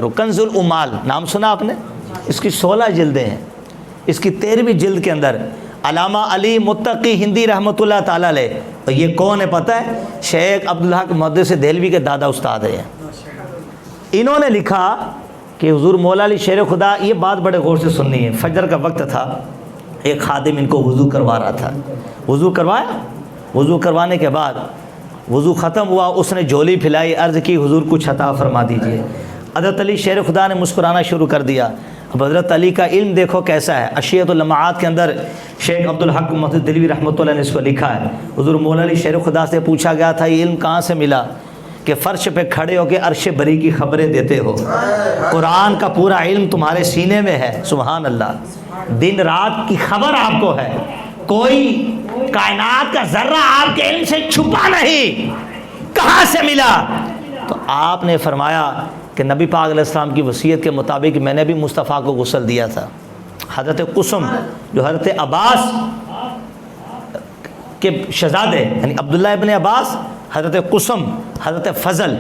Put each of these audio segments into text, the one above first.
کنز الامال نام سنا آپ نے؟ اس کی 16 جلدیں ہیں. اس کی 13ویں جلد کے اندر علامہ علی متقی ہندی رحمۃ اللہ تعالیٰ علیہ، اور یہ کون ہے پتہ ہے؟ شیخ عبدالحق محدث دہلوی کے دادا استاد ہیں. انہوں نے لکھا کہ حضور مولا علی شیر خدا، یہ بات بڑے غور سے سننی ہے. فجر کا وقت تھا، ایک خادم ان کو وضو کروا رہا تھا. وضو کروایا، وضو کروانے کے بعد وضو ختم ہوا، اس نے جھولی پھیلائی، عرض کی حضور کچھ عطا فرما دیجئے. حضرت علی شیر خدا نے مسکرانا شروع کر دیا. اب حضرت علی کا علم دیکھو کیسا ہے. اشیت اللمعات کے اندر شیخ عبدالحق محدث دہلوی رحمۃ اللہ نے اس کو لکھا ہے. حضور مولا علی شیر خدا سے پوچھا گیا تھا یہ علم کہاں سے ملا؟ کہ فرش پہ کھڑے ہو کے عرش بری کی خبریں دیتے ہو. قرآن کا پورا علم تمہارے سینے میں ہے. سبحان اللہ. دن رات کی خبر آپ کو ہے، کوئی کائنات کا ذرہ آپ کے علم سے چھپا نہیں. کہاں سے ملا؟ تو آپ نے فرمایا کہ نبی پاک علیہ السلام کی وصیت کے مطابق میں نے بھی مصطفیٰ کو غسل دیا تھا. حضرت قسم جو حضرت عباس کے شہزادے یعنی عبداللہ ابن عباس، حضرت قسم، حضرت فضل،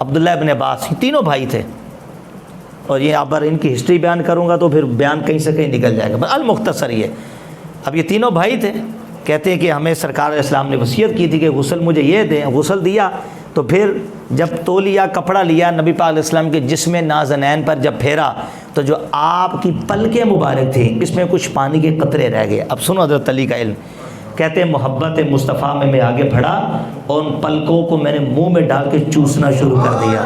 عبداللہ ابن عباس، یہ تینوں بھائی تھے. اور یہ اب ان کی ہسٹری بیان کروں گا تو پھر بیان کہیں سے کہیں نکل جائے گا. المختصر یہ، اب یہ تینوں بھائی تھے. کہتے ہیں کہ ہمیں سرکار علیہ السلام نے وصیت کی تھی کہ غسل مجھے یہ دیں. غسل دیا تو پھر جب تولیہ کپڑا لیا نبی پاک علیہ السلام کے جسم نازنین پر جب پھیرا تو جو آپ کی پلکیں مبارک تھیں اس میں کچھ پانی کے قطرے رہ گئے. اب سنو حضرت علی کا علم. کہتے ہیں محبت مصطفیٰ میں آگے بڑھا اور ان پلکوں کو میں نے منہ میں ڈال کے چوسنا شروع کر دیا.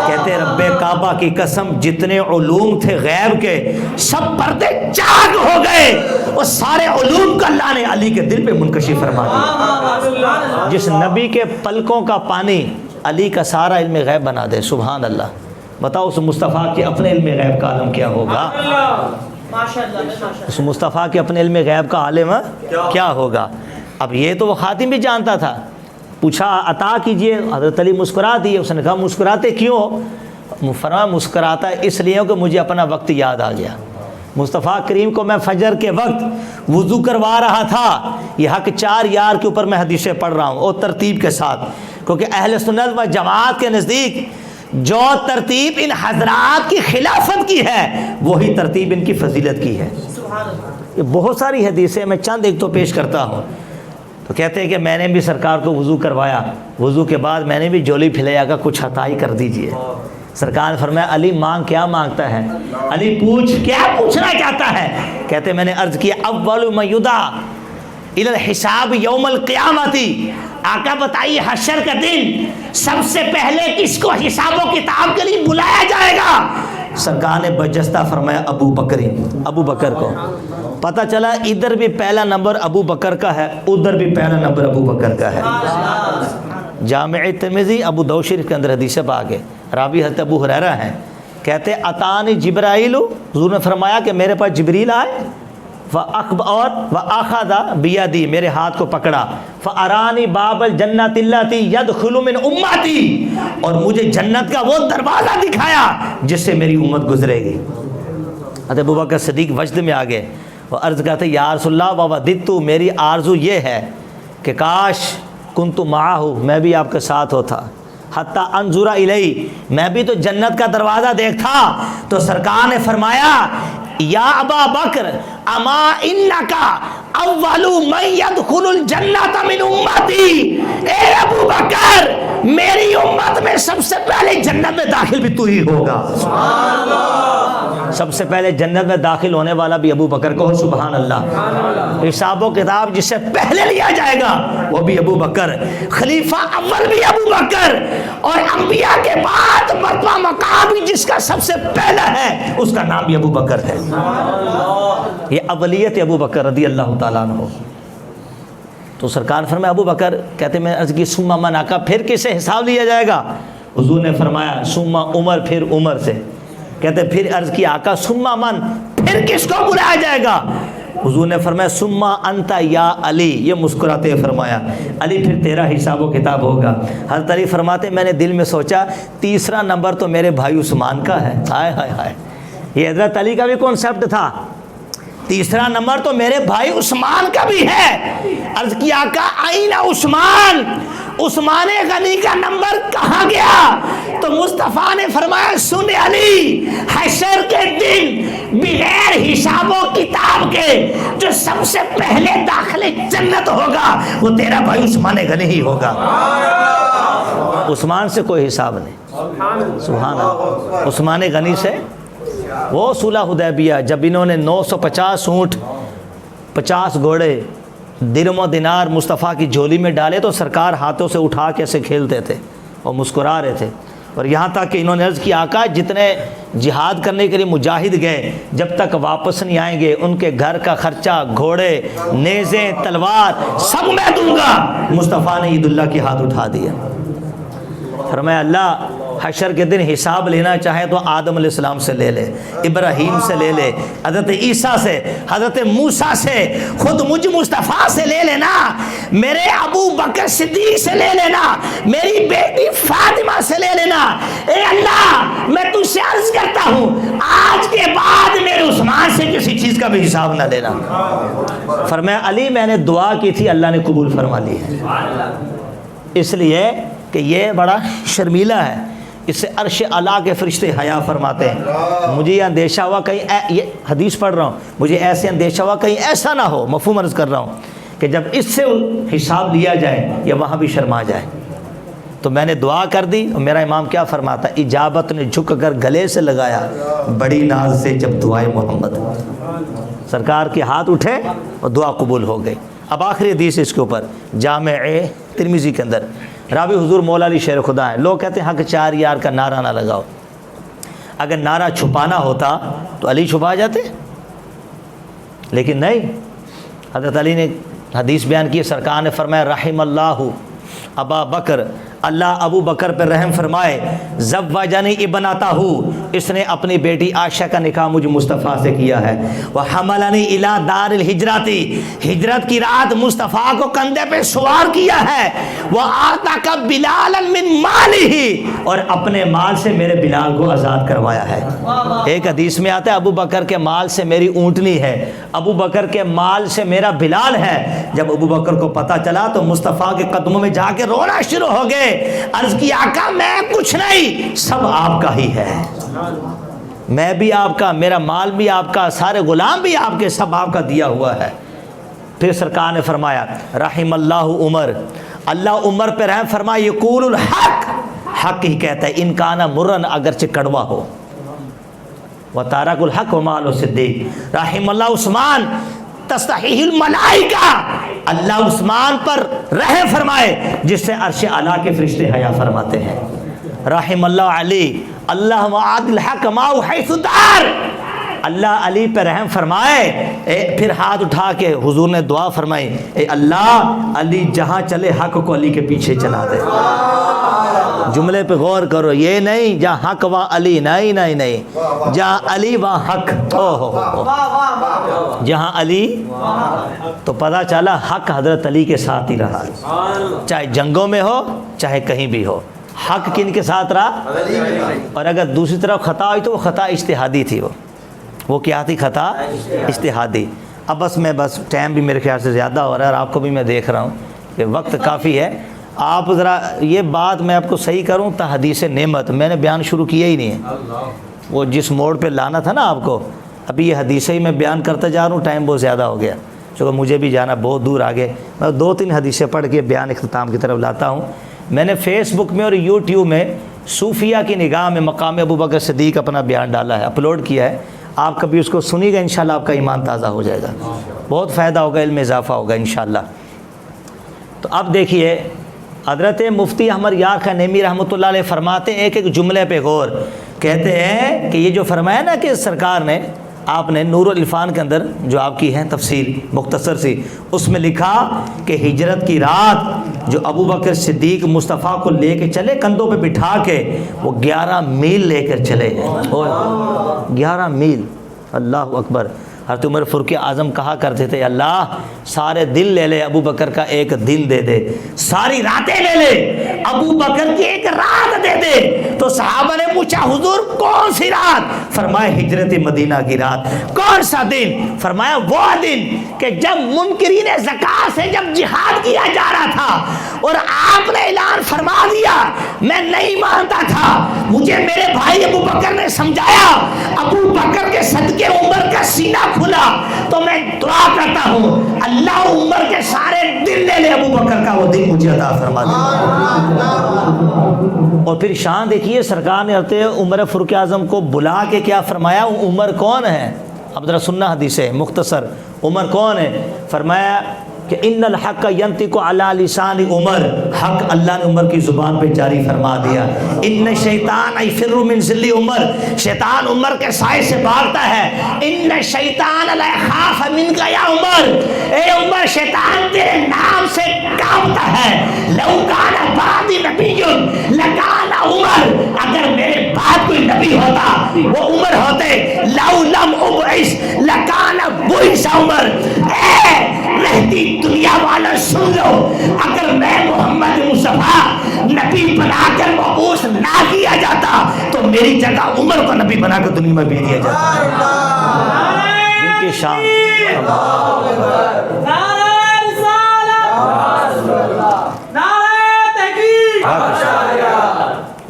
کہتے ہیں رب کعبہ کی قسم جتنے علوم تھے غیب کے سب پردے چاک ہو گئے، اور سارے علوم کا اللہ نے علی کے دل پہ منکشف فرما دیا. جس نبی کے پلکوں کا پانی علی کا سارا علم غیب بنا دے. سبحان اللہ. بتاؤ اس مصطفیٰ کے اپنے علم غیب کا عالم کیا ہوگا؟ اس مصطفیٰ کے اپنے علم غیب کا عالم کیا ہوگا؟ اب یہ تو وہ خاتم بھی جانتا تھا. پوچھا عطا کیجئے، حضرت علی مسکرا دیے. اس نے کہا مسکراتے کیوں؟ فرمایا مسکراتا اس لیے کہ مجھے اپنا وقت یاد آ گیا. مصطفیٰ کریم کو میں فجر کے وقت وضو کروا رہا تھا. یہ حق 4 یار کے اوپر میں حدیثیں پڑھ رہا ہوں اور ترتیب کے ساتھ، کیونکہ اہل سنت و جماعت کے نزدیک جو ترتیب ان حضرات کی خلافت کی ہے وہی ترتیب ان کی فضیلت کی ہے. یہ بہت ساری حدیثیں، میں چند ایک تو پیش کرتا ہوں. تو کہتے ہیں کہ میں نے بھی سرکار کو وضو کروایا، وضو کے بعد میں نے بھی جھولی پھیلایا کہ کچھ عطا ہی کر دیجئے. سرکار نے فرمایا علی مانگ کیا مانگتا ہے؟ علی پوچھ کیا پوچھنا چاہتا ہے؟ کہتے ہیں میں نے عرض کیا اول ما یدعا الی الحساب یوم القیامت. آقا بتائیے حشر کا دن سب سے پہلے کس کو حساب و کتاب کے لیے بلایا جائے گا؟ سرکار نے برجستہ فرمایا ابو بکر. ابو بکر کو. پتہ چلا ادھر بھی پہلا نمبر ابو بکر کا ہے، ادھر بھی پہلا نمبر ابو بکر کا ہے. جامع ترمذی ابو داؤد شریف کے اندر حدیث پاک ہے. راوی حضرت ابو ہریرہ ہیں. کہتے اتانی جبرائیل، حضور نے فرمایا کہ میرے پاس جبریل آئے، وَأَخَذَ بِيَدِي میرے ہاتھ کو پکڑا، فَأَرَانِي بَابَ الْجَنَّةِ الَّتِي يَدْخُلُ مِنْ أُمَّتِي، اور مجھے جنت کا وہ دروازہ دکھایا جس سے میری امت گزرے گی. حضرت ابوبکر صدیق وجد میں آگے وہ عرض کرتے یا رسول اللہ وَوَدِدتُ، میری آرزو یہ ہے کہ کاش کنت معہ، میں بھی آپ کے ساتھ ہوتا، حتی انظر الیہ، میں بھی تو جنت کا دروازہ دیکھتا. تو سرکار نے فرمایا یا ابا بکر اما انکا اول من يدخل الجنة من امتی، اے ابو بکر میری امت میں سب سے پہلے جنت میں داخل بھی تو ہی ہوگا. سب سے پہلے جنت میں داخل ہونے والا بھی ابو بکر کو. سبحان اللہ. حساب و کتاب جس سے پہلے لیا جائے گا وہ بھی ابو بکر، خلیفہ اول بھی ابو بکر، اور انبیاء کے بعد مرتبہ مقام جس کا سب سے پہلا ہے اس کا نام بھی ابو بکر ہے. یہ اولیت ابو بکر رضی اللہ تعالیٰ عنہ. تو سرکار فرمایا ابو بکر، کہتے میں عرض کی ثم من، آقا پھر کسے حساب لیا جائے گا؟ حضور نے فرمایا ثم عمر، پھر عمر سے. کہتے پھر عرض کی آقا ثم من، پھر کس کو بلایا جائے گا؟ حضور نے فرمایا ثم انت یا علی. یہ مسکراتے فرمایا علی پھر تیرا حساب و کتاب ہوگا. حضرت علی فرماتے میں نے دل میں سوچا تیسرا نمبر تو میرے بھائی عثمان کا ہے. ہائے ہائے ہائے، یہ حضرت علی کا بھی کانسیپٹ تھا. تیسرا نمبر تو میرے بھائی عثمان کا بھی ہے. عرض کیا آقا آئین عثمان، عثمان غنی کا نمبر کہاں گیا؟ تو مصطفیٰ نے فرمایا سن علی، حشر کے دن بغیر حساب و کتاب کے جو سب سے پہلے داخل جنت ہوگا وہ تیرا بھائی عثمان غنی ہی ہوگا۔ عثمان سے کوئی حساب نہیں، سبحان اللہ، عثمان غنی سے۔ وہ صلح حدیبیہ جب انہوں نے 950 اونٹ، 50 گھوڑے، درم و دینار مصطفیٰ کی جھولی میں ڈالے تو سرکار ہاتھوں سے اٹھا کے ایسے کھیلتے تھے اور مسکرا رہے تھے، اور یہاں تک کہ انہوں نے عرض کیا آقا جتنے جہاد کرنے کے لیے مجاہد گئے جب تک واپس نہیں آئیں گے ان کے گھر کا خرچہ، گھوڑے، نیزیں، تلوار سب میں دوں گا۔ مصطفیٰ نے عید اللہ کے ہاتھ اٹھا دیا، فرمایا اللہ حشر کے دن حساب لینا چاہے تو آدم علیہ السلام سے لے لے، ابراہیم سے لے لے، حضرت عیسیٰ سے، حضرت موسیٰ سے، خود مجھ مصطفیٰ سے لے لینا، میرے ابو بکر صدیق سے لے لینا، میری بیٹی فاطمہ سے لے لینا۔ اے اللہ میں تجھ سے عرض کرتا ہوں آج کے بعد میرے عثمان سے کسی چیز کا بھی حساب نہ لینا۔ فرمایا علی میں نے دعا کی تھی، اللہ نے قبول فرما لی ہے، اس لیے کہ یہ بڑا شرمیلہ ہے، اس سے عرش اعلیٰ کے فرشتے حیا فرماتے ہیں۔ مجھے یہ اندیشہ ہوا کہیں یہ حدیث پڑھ رہا ہوں، مجھے ایسے اندیشہ ہوا کہیں ایسا نہ ہو، مفہوم عرض کر رہا ہوں کہ جب اس سے حساب لیا جائے یا وہاں بھی شرما جائے۔ تو میں نے دعا کر دی، اور میرا امام کیا فرماتا، اجابت نے جھک کر گلے سے لگایا بڑی ناز سے جب دعائے محمد، سرکار کے ہاتھ اٹھے اور دعا قبول ہو گئی۔ اب آخری حدیث اس کے اوپر، جامع ترمذی کے اندر راوی حضور مولا علی شیر خدا ہے۔ لوگ کہتے ہیں حق 4 یار کا نعرہ نہ لگاؤ، اگر نعرہ چھپانا ہوتا تو علی چھپا جاتے، لیکن نہیں، حضرت علی نے حدیث بیان کی، سرکار نے فرمایا رحم اللہ ابا بکر، اللہ ابو بکر پر رحم فرمائے، زوجنی ابنتہ، اس نے اپنی بیٹی عائشہ کا نکاح مجھ مصطفیٰ سے کیا ہے، وحملنی الی دار الہجرت، ہجرت کی رات مصطفیٰ کو کندھے پہ سوار کیا ہے، وآتاک بلالا من مالہ، اور اپنے مال سے میرے بلال کو آزاد کروایا ہے۔ ایک حدیث میں آتا ہے ابو بکر کے مال سے میری اونٹنی ہے، ابو بکر کے مال سے میرا بلال ہے۔ جب ابو بکر کو پتہ چلا تو مصطفیٰ کے قدموں میں جا کے رونا شروع ہو گئے، عرض کی آقا میں کچھ نہیں، سب آپ کا ہی ہے، میں بھی آپ کا، میرا مال بھی آپ کا، سارے غلام بھی آپ کے، سب آپ کا دیا ہوا ہے۔ پھر سرکار نے فرمایا رحم اللہ عمر، اللہ عمر پہ رحم فرمائے، یقول الحق، حق ہی کہتا ہے، ان کانا مرن، اگرچہ کڑوا ہو، وتارک الحق ومال الصدیق، رحم اللہ عثمان تستحیہ الملائکہ، اللہ عثمان پر رحم فرمائے جس سے عرش اعلیٰ کے فرشتے حیا فرماتے ہیں۔ رحم اللہ علی، اللہ وعد الحق ماؤ حیث دار، اللہ علی پہ رحم فرمائے۔ پھر ہاتھ اٹھا کے حضور نے دعا فرمائی، اے اللہ علی جہاں چلے حق کو علی کے پیچھے چلا دے۔ جملے پہ غور کرو، یہ نہیں جہاں حق وہاں علی، نہیں نہیں نہیں، جہاں علی وہاں حق، جہاں علی، تو پتہ چلا حق حضرت علی کے ساتھ ہی رہا، چاہے جنگوں میں ہو چاہے کہیں بھی ہو، حق کن کے ساتھ رہا، اور اگر دوسری طرف خطا ہوئی تو وہ خطا اجتہادی تھی، وہ کیا تھی، خطا اجتہادی۔ اب بس ٹائم بھی میرے خیال سے زیادہ ہو رہا ہے، اور آپ کو بھی میں دیکھ رہا ہوں کہ وقت کافی ہے، آپ ذرا یہ بات میں آپ کو صحیح کروں تا حدیث نعمت میں نے بیان شروع کیا ہی نہیں ہے، وہ جس موڑ پہ لانا تھا نا آپ کو، ابھی یہ حدیثیں ہی میں بیان کرتا جا رہا ہوں، ٹائم بہت زیادہ ہو گیا، چونکہ مجھے بھی جانا بہت دور آگے، میں 2-3 حدیثیں پڑھ کے بیان اختتام کی طرف لاتا ہوں۔ میں نے فیس بک میں اور یوٹیوب میں صوفیہ کی نگاہ میں مقام ابو بکر صدیق اپنا بیان ڈالا ہے، اپلوڈ کیا ہے، آپ کبھی اس کو سنی گا، انشاءاللہ آپ کا ایمان تازہ ہو جائے گا، بہت فائدہ ہوگا، علم اضافہ ہوگا انشاءاللہ۔ تو اب دیکھیے حضرت مفتی احمد یار خان نعیمی رحمۃ اللہ علیہ فرماتے ہیں، ایک جملے پہ غور، کہتے ہیں کہ یہ جو فرمایا نا کہ سرکار نے، آپ نے نور العرفان کے اندر جو آپ کی ہے تفصیل مختصر سی، اس میں لکھا کہ ہجرت کی رات جو ابو بکر صدیق مصطفیٰ کو لے کے چلے کندھوں پہ بٹھا کے، وہ 11 میل لے کر چلے، اور 11 میل، اللہ اکبر، حضرت عمر فاروق اعظم کہا کرتے تھے اللہ سارے دل لے لے ابو بکر کا ایک دن دے دے، ساری راتیں لے لے ابو بکر کی ایک رات دے دے۔ تو صحابہ نے پوچھا حضور کون سی رات؟ فرمایا ہجرت مدینہ کی رات۔ کون سا دن؟ فرمایا وہ دن کہ جب منکرین زکات سے جب جہاد کیا جا رہا تھا اور آپ نے اعلان فرما دیا، میں نہیں مانتا تھا، مجھے میرے بھائی ابو بکر نے سمجھایا، ابو بکر کے صدقے عمر کا سینہ کھلا، تو میں دعا کرتا ہوں اللہ عمر کے سارے دل لے لے، ابو بکر کا وہ دن مجھے عطا فرما دے۔ اور پھر شان دیکھیے سرکار نے حضرت عمر فاروق اعظم کو بلا کے کیا فرمایا، عمر کون ہے؟ اب ذرا سننا حدیث ہے مختصر، عمر کون ہے؟ فرمایا کہ ان الحق ینطق علی لسان عمر، حق اللہ نے عمر کی زبان پہ جاری فرما دیا۔ ان شیطان یفر من ذل عمر، شیطان عمر کے سائے سے بھاگتا ہے۔ ان شیطان لا یخاف منک یا عمر، اے عمر شیطان تیرے نام سے کانپتا ہے۔ لو کان بعد نبی لکان عمر، اگر میرے بعد کوئی نبی ہوتا وہ عمر ہوتے۔ لو لم ابعث لکان بعث عمر، اے رہتی دنیا والا سن لو، اگر میں محمد مصطفیٰ نبی بنا کر مبعوث نہ کیا جاتا تو میری جگہ عمر کو نبی بنا کر دنیا میں بھیج دیا جاتا۔ جن کی شان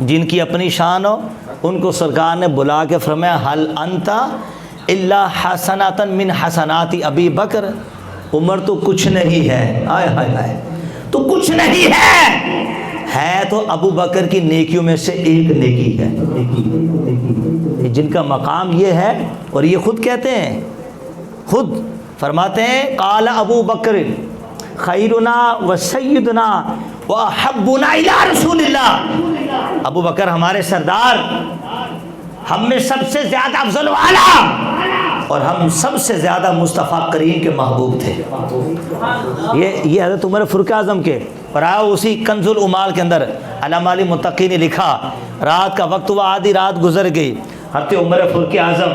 جن کی اپنی شان ہو ان کو سرکار نے بلا کے فرمایا حل انت الا حسنۃ من حسنات ابی بکر، عمر تو کچھ نہیں ہے، آئے ہائے ہائے تو کچھ نہیں ہے تو ابو بکر کی نیکیوں میں سے ایک نیکی ہے۔ جن کا مقام یہ ہے، اور یہ خود کہتے ہیں، خود فرماتے ہیں قال ابو بکر خیرنا و سیدنا و احبنا الی رسول اللہ، ابو بکر ہمارے سردار، ہم میں سب سے زیادہ افضل والا اور ہم سب سے زیادہ مصطفیٰ کریم کے محبوب تھے۔ یہ حضرت عمر فاروق اعظم کے، اور آؤ اسی کنز العمال کے اندر علامہ علی متقی نے لکھا، رات کا وقت ہوا، آدھی رات گزر گئی، حضرت عمر فاروق اعظم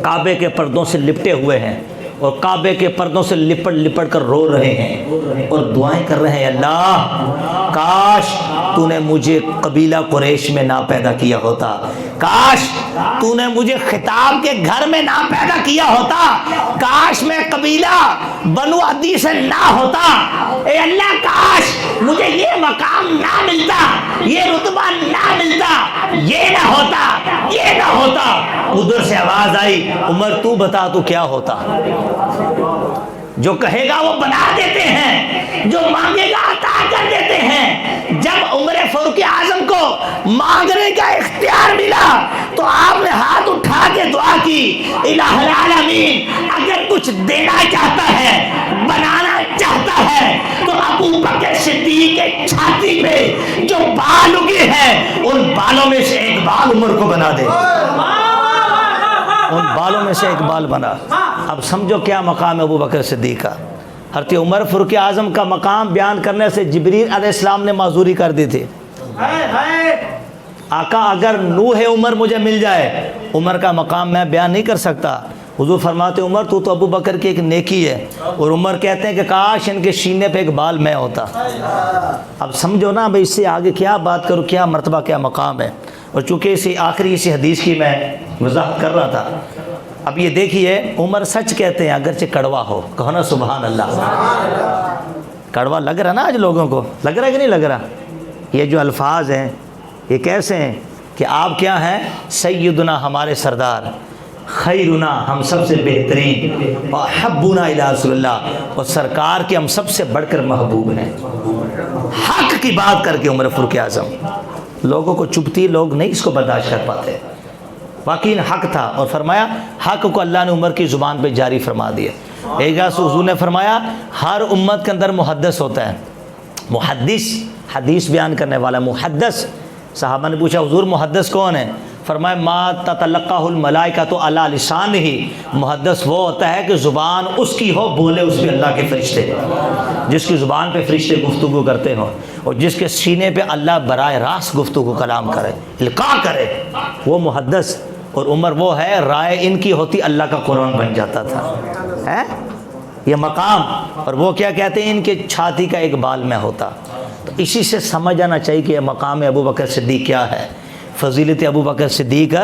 کعبے کے پردوں سے لپٹے ہوئے ہیں اور کعبے کے پردوں سے لپٹ لپٹ کر رو رہے ہیں اور دعائیں کر رہے ہیں، اللہ کاش تو نے مجھے قبیلہ قریش میں نہ پیدا کیا ہوتا، کاش تو نے مجھے خطاب کے گھر میں نہ پیدا کیا ہوتا، کاش میں قبیلہ بنو عدی سے نہ ہوتا، اے اللہ کاش مجھے یہ مقام نہ ملتا، یہ رتبہ نہ ملتا، یہ نہ ہوتا، یہ نہ ہوتا۔ ادھر سے آواز آئی عمر تو بتا تو کیا ہوتا؟ جو کہے گا وہ بنا دیتے ہیں، جو مانگے گا عطا کر دیتے ہیں۔ جب عمر فاروق اعظم کو مانگنے کا اختیار ملا تو آپ نے ہاتھ اٹھا کے دعا کی، الہ العالمین اگر کچھ دینا چاہتا ہے، بنانا چاہتا ہے تو ابو بکر صدیق کے چھاتی پہ جو بال اگے ہیں ان بالوں میں سے ایک بال عمر کو بنا دے، ان بالوں میں سے ایک بال بنا۔ اب سمجھو کیا مقام ہے ابو بکر صدیق کا۔ حضرت عمر فاروق اعظم کا مقام بیان کرنے سے جبریل علیہ السلام نے معذوری کر دی تھی، آقا اگر نوح عمر مجھے مل جائے عمر کا مقام میں بیان نہیں کر سکتا۔ حضور فرماتے عمر تو ابو بکر کی ایک نیکی ہے، اور عمر کہتے ہیں کہ کاش ان کے سینے پہ ایک بال میں ہوتا۔ اب سمجھو نا بھائی اس سے آگے کیا بات کروں، کیا مرتبہ کیا مقام ہے۔ اور چونکہ اسی آخری اسی حدیث کی میں وضاحت کر رہا تھا، اب یہ دیکھیے عمر سچ کہتے ہیں اگرچہ کڑوا ہو، کہو نا سبحان اللہ۔ کڑوا لگ رہا نا آج لوگوں کو، لگ رہا ہے کہ نہیں لگ رہا؟ یہ جو الفاظ ہیں یہ کیسے ہیں کہ آپ کیا ہیں؟ سیدنا ہمارے سردار، خیرنا ہم سب سے بہترین، احبنا الی رسول اللہ، اور سرکار کے ہم سب سے بڑھ کر محبوب ہیں۔ حق کی بات کر کے عمر فاروق اعظم، لوگوں کو چبھتی، لوگ نہیں اس کو برداشت کر پاتے، واقعی حق تھا۔ اور فرمایا حق کو اللہ نے عمر کی زبان پہ جاری فرما دیا۔ ایک جگہ حضور نے فرمایا ہر امت کے اندر محدث ہوتا ہے، محدث حدیث بیان کرنے والا محدث۔ صحابہ نے پوچھا حضور محدث کون ہے؟ فرمایا ما تتلقہ الملائکۃ علی لسانہ، محدث وہ ہوتا ہے کہ زبان اس کی ہو، بولے اس پہ اللہ کے فرشتے، جس کی زبان پہ فرشتے گفتگو کرتے ہوں اور جس کے سینے پہ اللہ براہ راست گفتگو کلام کرے، القاء کرے، وہ محدث۔ اور عمر وہ ہے رائے ان کی ہوتی اللہ کا قرآن بن جاتا تھا. یہ مقام. اور وہ کیا کہتے ہیں ان کے چھاتی کا ایک بال میں ہوتا. تو اسی سے سمجھ آنا چاہیے کہ یہ مقام ابو بکر صدیق کیا ہے, فضیلت ابو بکر صدیق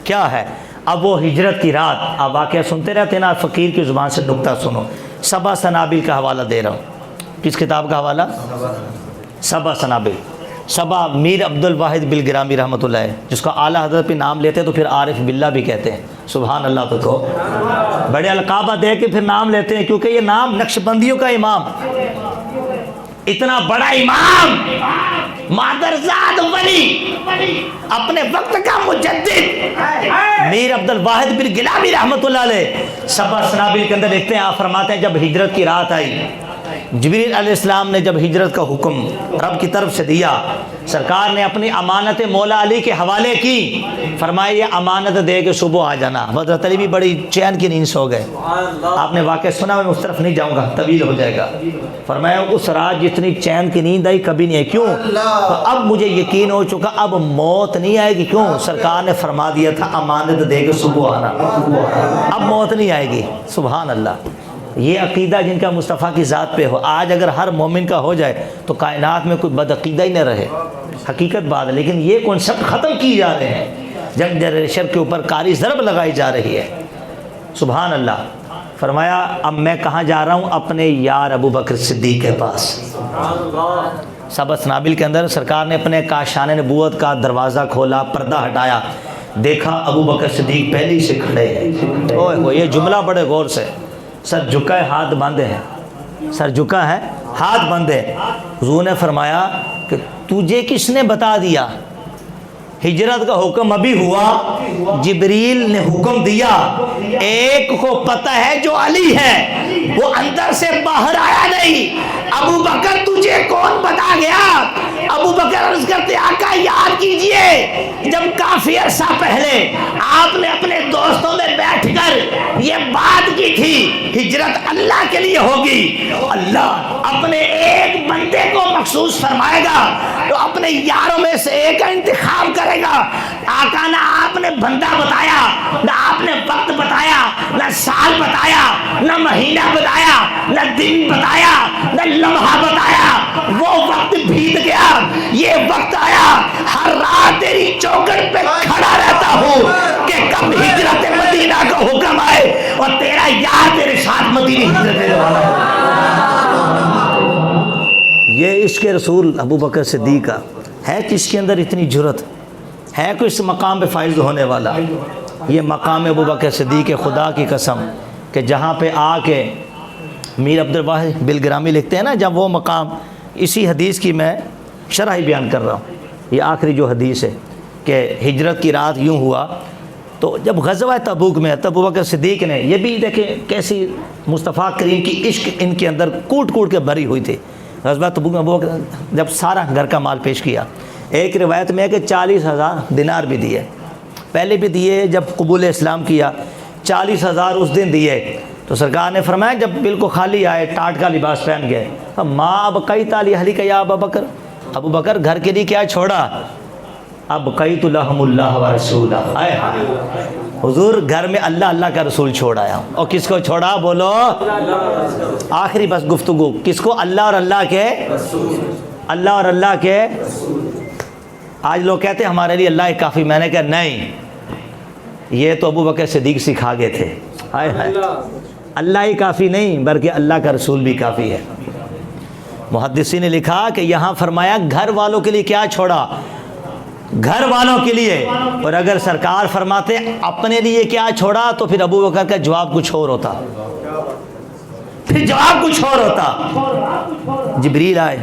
کیا ہے. اب وہ ہجرت کی رات, آپ واقعہ سنتے رہتے ہیں نا, فقیر کی زبان سے نکتہ سنو. سبا سنابل کا حوالہ دے رہا ہوں. کس کتاب کا حوالہ؟ سبا سنابل. سبا میر عبد الواحد بالگرامی رحمۃ اللہ ہے, جس کا اعلیٰ حضرت پہ نام لیتے تو پھر عارف باللہ بھی کہتے ہیں. سبحان اللہ. تو کہو بڑے القابہ دے کے پھر نام لیتے ہیں, کیونکہ یہ نام نقشبندیوں کا امام, اتنا بڑا امام, مادرزاد ولی, اپنے وقت کا مجدد میر عبد الواحد بالگرامی رحمۃ اللہ علیہ سبا سنابل کے اندر لکھتے ہیں, آپ فرماتے ہیں جب ہجرت کی رات آئی, جبریل علیہ السلام نے جب ہجرت کا حکم رب کی طرف سے دیا, سرکار نے اپنی امانت مولا علی کے حوالے کی, فرمایا یہ امانت دے کے صبح آ جانا. حضرت علی بھی بڑی چین کی نیند سو گئے. آپ نے واقعہ سنا, میں اس طرف نہیں جاؤں گا, طویل ہو جائے گا. فرمایا اس رات جتنی چین کی نیند آئی کبھی نہیں آئی. کیوں؟ تو اب مجھے یقین ہو چکا اب موت نہیں آئے گی. کیوں؟ سرکار نے فرما دیا تھا امانت دے کے صبح آنا, اب موت نہیں آئے گی. سبحان اللہ. یہ عقیدہ جن کا مصطفیٰ کی ذات پہ ہو, آج اگر ہر مومن کا ہو جائے تو کائنات میں کوئی بد عقیدہ ہی نہ رہے. حقیقت بات ہے. لیکن یہ کنسپٹ ختم کی جا رہے ہیں, جنگ جنریشن کے اوپر کاری ضرب لگائی جا رہی ہے. سبحان اللہ. فرمایا اب میں کہاں جا رہا ہوں؟ اپنے یار ابو بکر صدیق کے پاس. سبا سنابل کے اندر سرکار نے اپنے کاشان نبوت کا دروازہ کھولا, پردہ ہٹایا, دیکھا ابو بکر صدیق پہلے سے کھڑے ہیں. اوہ یہ جملہ بڑے غور سے, سر جھکا ہے ہاتھ باندھے ہیں, سر جھکا ہے ہاتھ باندھے. حضور نے فرمایا کہ تجھے کس نے بتا دیا؟ ہجرت کا حکم ابھی ہوا, جبریل نے حکم دیا. ایک کو پتہ ہے جو علی ہے, وہ اندر سے باہر آیا نہیں. ابو بکر تجھے کون بتا گیا؟ ابو بکر عرض کرتے آقا یاد کیجئے جب کافی عرصہ پہلے آپ نے اپنے دوستوں میں بیٹھ کر یہ بات کی تھی ہجرت اللہ کے لیے ہوگی, اللہ اپنے ایک بندے کو مخصوص فرمائے گا تو اپنے یاروں میں سے ایک کا انتخاب کرے گا. آقا نہ آپ نے بندہ بتایا, نہ آپ نے وقت بتایا, نہ سال بتایا, نہ مہینہ بتایا, نہ دن بتایا, نہ لمحہ بتایا. وہ وقت بیت گیا, یہ وقت آیا ہر رات تیری چوکھٹ پہ کھڑا رہتا ہوں کہ کب ہجرت مدینہ کا حکم آئے اور تیرا یار تیرے ساتھ مدینہ ہجرت کرنے والا ہو. یہ عشق رسول ابو بکر صدیق کا ہے. کس کے اندر اتنی جرت ہے کوئی اس مقام پہ فائز ہونے والا؟ یہ مقام ابو بکر صدیق, خدا کی قسم کہ جہاں پہ آ کے میر عبد الواحد بالگرامی لکھتے ہیں نا, جب وہ مقام, اسی حدیث کی میں شرح ہی بیان کر رہا ہوں. یہ آخری جو حدیث ہے کہ ہجرت کی رات یوں ہوا, تو جب غزوہ تبوک میں ابو بکر صدیق نے, یہ بھی دیکھیں کیسی مصطفیٰ کریم کی عشق ان کے اندر کوٹ کوٹ کے بھری ہوئی تھی. غزوہ تبوک میں ابو بکر جب سارا گھر کا مال پیش کیا, ایک روایت میں ہے کہ 40,000 دینار بھی دیے, پہلے بھی دیے جب قبول اسلام کیا, 40,000 اس دن دیے. تو سرکار نے فرمایا جب بالکل خالی آئے, ٹاٹ کا لباس پہن گئے, ماں اب کئی تالی حلی کا یا ابو بکر, ابو بکر گھر کے لیے کیا چھوڑا؟ اب قیت لہم اللہ و رسولہ. حضور گھر میں اللہ اللہ کا رسول چھوڑ آیا ہوں. اور کس کو چھوڑا بولو؟ آخری بس گفتگو, کس کو؟ اللہ اور اللہ کے, اللہ اور اللہ کے. آج لوگ کہتے ہیں ہمارے لیے اللہ ہی کافی. میں نے کہا نہیں, یہ تو ابو بکر صدیق سکھا گئے تھے. ہائے ہائے, اللہ ہی کافی نہیں بلکہ اللہ کا رسول بھی کافی ہے. محدثین نے لکھا کہ یہاں فرمایا گھر والوں کے لیے کیا چھوڑا؟ گھر والوں کے لیے. اور اگر سرکار فرماتے اپنے لیے کیا چھوڑا تو پھر ابو بکر کا جواب کچھ اور ہوتا, پھر جواب کچھ اور ہوتا. جبریل آئے,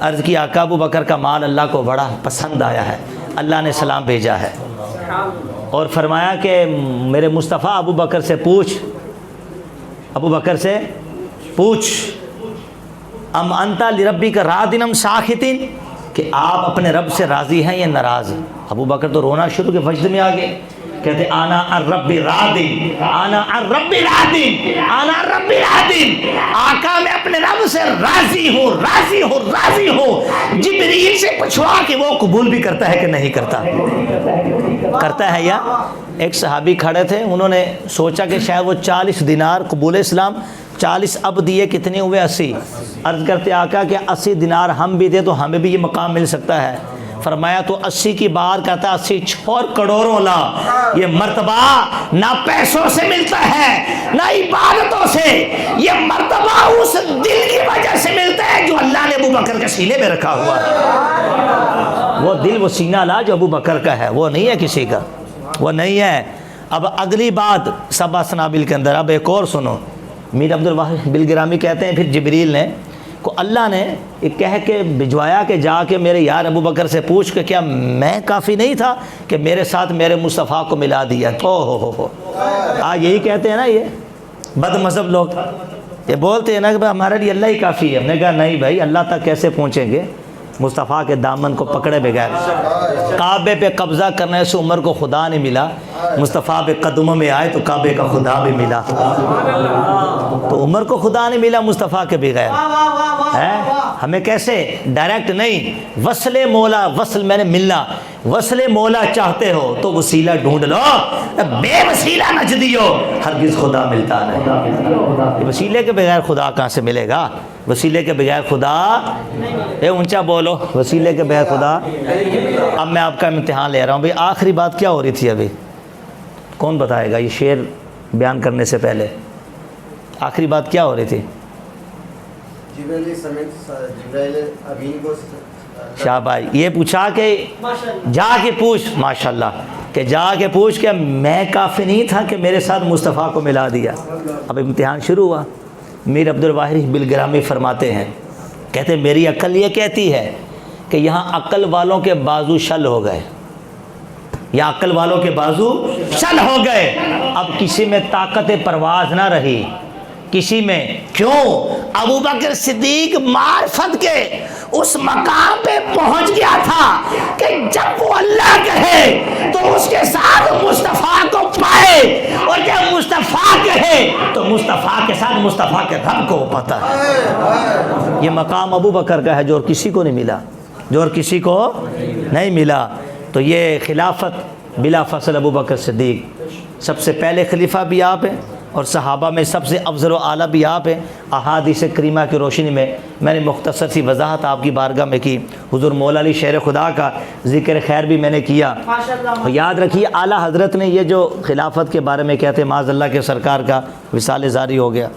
عرض کی آقا ابو بکر کا مال اللہ کو بڑا پسند آیا ہے, اللہ نے سلام بھیجا ہے. اور فرمایا کہ میرے مصطفیٰ ابو بکر سے پوچھ, ابو بکر سے پوچھ, ام انتا لربی کا رادنم ساخطین, کہ آپ اپنے رب سے راضی ہیں یا ناراض؟ ابو بکر تو رونا شروع کے وجد میں آ گئے. کہتے آنا الرب راضی، آنا الرب راضی، آنا الرب راضی، آقا میں اپنے رب سے راضی ہوں، راضی ہوں، راضی ہوں۔ جبریل سے پوچھوا کہ وہ قبول بھی کرتا ہے کہ نہیں کرتا، کرتا ہے یا؟ ایک صحابی کھڑے تھے، انہوں نے سوچا کہ شاید وہ 40 دینار قبول اسلام، 40 اب دیے، کتنے ہوئے؟ 80۔ عرض کرتے آقا کہ 80 دینار ہم بھی دے تو ہمیں بھی یہ مقام مل سکتا ہے؟ فرمایا تو 80 کی بات کرتا، 80 چھوڑ کروڑوں لا۔ یہ مرتبہ نہ پیسوں سے ملتا ہے نہ عبادتوں سے، یہ مرتبہ اس دل کی وجہ سے ملتا ہے جو اللہ نے ابو بکر کے سینے میں رکھا ہوا ہے۔ وہ دل، وہ سینہ لا جو ابو بکر کا ہے، وہ نہیں ہے کسی کا، وہ نہیں ہے۔ اب اگلی بات سبع سنابل کے اندر، اب ایک اور سنو۔ میر عبد الواحد بلگرامی کہتے ہیں پھر جبریل نے کو اللہ نے یہ کہہ کے بھجوایا کہ جا کے میرے یار ابو بکر سے پوچھ کہ کیا میں کافی نہیں تھا کہ میرے ساتھ میرے مصطفیٰ کو ملا دیا؟ ہو آج یہی کہتے ہیں نا یہ بد مذہب لوگ، یہ بولتے ہیں نا کہ ہمارے لیے اللہ ہی کافی ہے۔ ہم نے کہا نہیں بھائی، اللہ تک کیسے پہنچیں گے مصطفیٰ کے دامن کو پکڑے بغیر؟ کعبے پہ قبضہ کرنے سے عمر کو خدا نہیں ملا، مصطفیٰ پہ قدموں میں آئے تو کعبے کا خدا بھی ملا۔ تو عمر کو خدا نہیں ملا مصطفیٰ کے بغیر ہے، ہمیں کیسے؟ ڈائریکٹ نہیں، وصل مولا، وصل میں نے ملنا، وصل مولا چاہتے ہو تو وسیلہ ڈھونڈ لو، بے وسیلہ نہ جدیو، ہرگز خدا ملتا نہیں۔ وسیلے کے بغیر خدا کہاں سے ملے گا؟ وسیلے کے بغیر خدا، اے اونچا بولو، وسیلے کے بغیر خدا۔ اب میں آپ کا امتحان لے رہا ہوں بھئی، آخری بات کیا ہو رہی تھی ابھی؟ کون بتائے گا یہ شعر بیان کرنے سے پہلے؟ آخری بات کیا ہو رہی تھی؟ شاہ بھائی یہ پوچھا کہ جا کے پوچھ، ماشاءاللہ، کہ جا کے پوچھ کہ میں کافی نہیں تھا کہ میرے ساتھ مصطفیٰ کو ملا دیا۔ اب امتحان شروع ہوا۔ میر عبد الواحد بلگرامی فرماتے ہیں، کہتے ہیں میری عقل یہ کہتی ہے کہ یہاں عقل والوں کے بازو شل ہو گئے، یا عقل والوں کے بازو شل ہو گئے، اب کسی میں طاقت پرواز نہ رہی، کسی میں۔ کیوں؟ ابو بکر صدیق معرفت کے اس مقام پہ پہنچ گیا تھا کہ جب وہ اللہ کہے تو اس کے ساتھ مصطفیٰ کو پائے، اور جب مصطفیٰ کہے تو مصطفیٰ کے ساتھ مصطفیٰ کے رب کو پتہ ہے۔ یہ مقام ابو بکر کا ہے جو اور کسی کو نہیں ملا، جو اور کسی کو نہیں ملا۔ تو یہ خلافت بلا فصل ابو بکر صدیق، سب سے پہلے خلیفہ بھی آپ ہیں اور صحابہ میں سب سے افضل و اعلیٰ بھی آپ ہیں۔ احادیث کریمہ کی روشنی میں میں نے مختصر سی وضاحت آپ کی بارگاہ میں کی، حضور مولا علی شیر خدا کا ذکر خیر بھی میں نے کیا۔ یاد رکھیے اعلیٰ حضرت نے یہ جو خلافت کے بارے میں کہتے ہیں معاذ اللہ کے سرکار کا وصال جاری ہو گیا،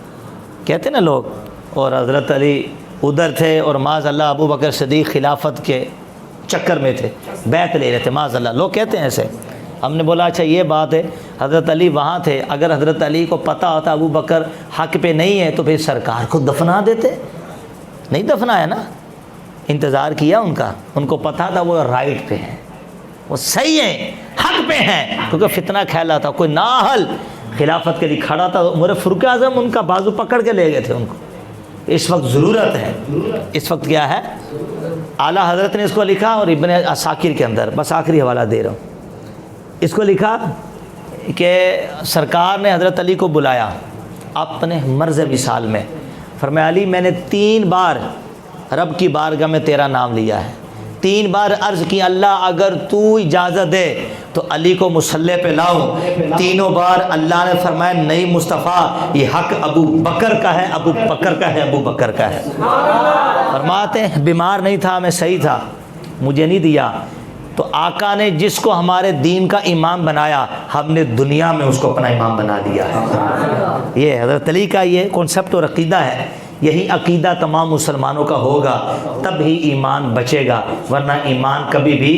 کہتے نا لوگ، اور حضرت علی ادھر تھے اور معاذ اللہ ابو بکر صدیق خلافت کے چکر میں تھے، بیعت لے رہے تھے، معاذ اللہ لوگ کہتے ہیں ایسے۔ ہم نے بولا اچھا یہ بات ہے، حضرت علی وہاں تھے، اگر حضرت علی کو پتہ ہوتا ابو بکر حق پہ نہیں ہے تو پھر سرکار کو دفنا دیتے، نہیں دفنایا نا، انتظار کیا ان کا، ان کو پتہ تھا وہ رائٹ پہ ہیں، وہ صحیح ہیں، حق پہ ہیں، کیونکہ فتنہ کھیلا تھا، کوئی نااہل خلافت کے لیے کھڑا تھا، عمر فاروق اعظم ان کا بازو پکڑ کے لے گئے تھے ان کو۔ اس وقت ضرورت ہے، اس وقت کیا ہے؟ اعلیٰ حضرت نے اس کو لکھا، اور ابن عساکر کے اندر، بس آخری حوالہ دے رہا ہوں، اس کو لکھا کہ سرکار نے حضرت علی کو بلایا اپنے مرض وصال میں، فرمایا علی میں نے 3 بار رب کی بارگاہ میں تیرا نام لیا ہے، 3 بار عرض کی اللہ اگر تو اجازت دے تو علی کو مصلی پہ لاؤں، تینوں بار اللہ نے فرمایا نہیں مصطفیٰ یہ حق ابو بکر کا ہے، ابو بکر کا ہے، ابو بکر کا ہے۔ فرماتے ہیں بیمار نہیں تھا، میں صحیح تھا، مجھے نہیں دیا۔ تو آقا نے جس کو ہمارے دین کا امام بنایا، ہم نے دنیا میں اس کو اپنا امام بنا دیا ہے۔ یہ حضرت علی کا یہ کنسپٹ اور عقیدہ ہے، یہی عقیدہ تمام مسلمانوں کا ہوگا تب ہی ایمان بچے گا، ورنہ ایمان کبھی بھی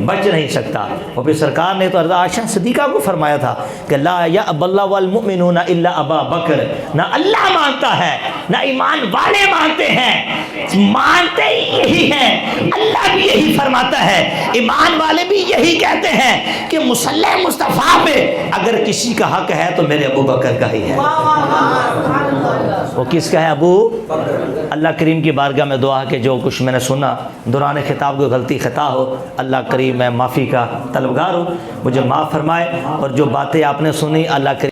بچ نہیں سکتا۔ اور پھر سرکار نے تو حضرت عائشہ صدیقہ کو فرمایا تھا کہ لا یأبی اللہ والمؤمنون الا ابا بکر، نہ اللہ مانتا ہے نہ ایمان والے مانتے ہیں، مانتے یہی ہیں، اللہ بھی یہی فرماتا ہے، ایمان والے بھی یہی کہتے ہیں کہ مصلی مصطفیٰ پہ اگر کسی کا حق ہے تو میرے ابو بکر کا ہی ہے۔ وہ کس کا ہے؟ ابو اللہ کریم کی بارگاہ میں دعا ہے کہ جو کچھ میں نے سنا دوران خطاب کو غلطی خطا ہو، اللہ کریم میں معافی کا طلبگار ہوں، مجھے معاف فرمائے، اور جو باتیں آپ نے سنی اللہ کریم